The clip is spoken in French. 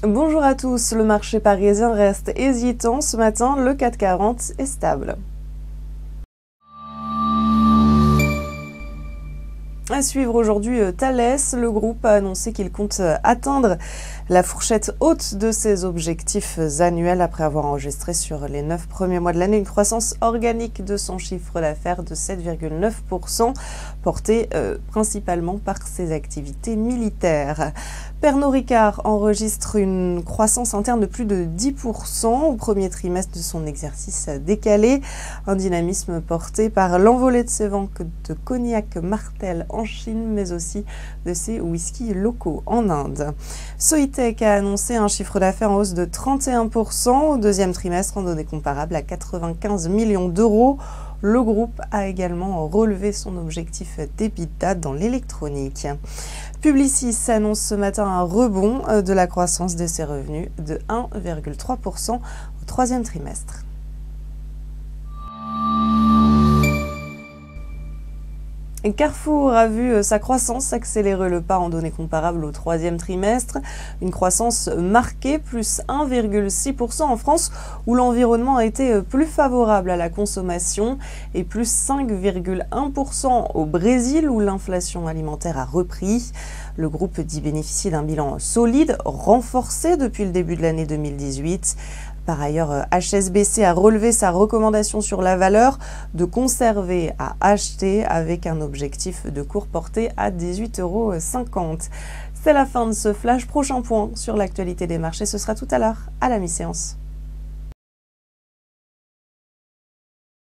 Bonjour à tous, le marché parisien reste hésitant ce matin, le CAC 40 est stable. À suivre aujourd'hui, Thales, le groupe a annoncé qu'il compte atteindre la fourchette haute de ses objectifs annuels après avoir enregistré sur les 9 premiers mois de l'année une croissance organique de son chiffre d'affaires de 7,9%, portée principalement par ses activités militaires. Pernod Ricard enregistre une croissance interne de plus de 10% au premier trimestre de son exercice décalé, un dynamisme porté par l'envolée de ses ventes de cognac Martell en Chine, mais aussi de ses whiskies locaux en Inde. Soitec a annoncé un chiffre d'affaires en hausse de 31% au deuxième trimestre en données comparables à 95 millions d'euros. Le groupe a également relevé son objectif d'EBITDA dans l'électronique. Publicis annonce ce matin un rebond de la croissance de ses revenus de 1,3% au troisième trimestre. Carrefour a vu sa croissance accélérer le pas en données comparables au troisième trimestre, une croissance marquée, plus 1,6% en France où l'environnement a été plus favorable à la consommation et plus 5,1% au Brésil où l'inflation alimentaire a repris. Le groupe dit bénéficier d'un bilan solide, renforcé depuis le début de l'année 2018. Par ailleurs, HSBC a relevé sa recommandation sur la valeur de conserver à acheter avec un objectif de cours porté à 18,50 €. C'est la fin de ce flash. Prochain point sur l'actualité des marchés, ce sera tout à l'heure à la mi-séance.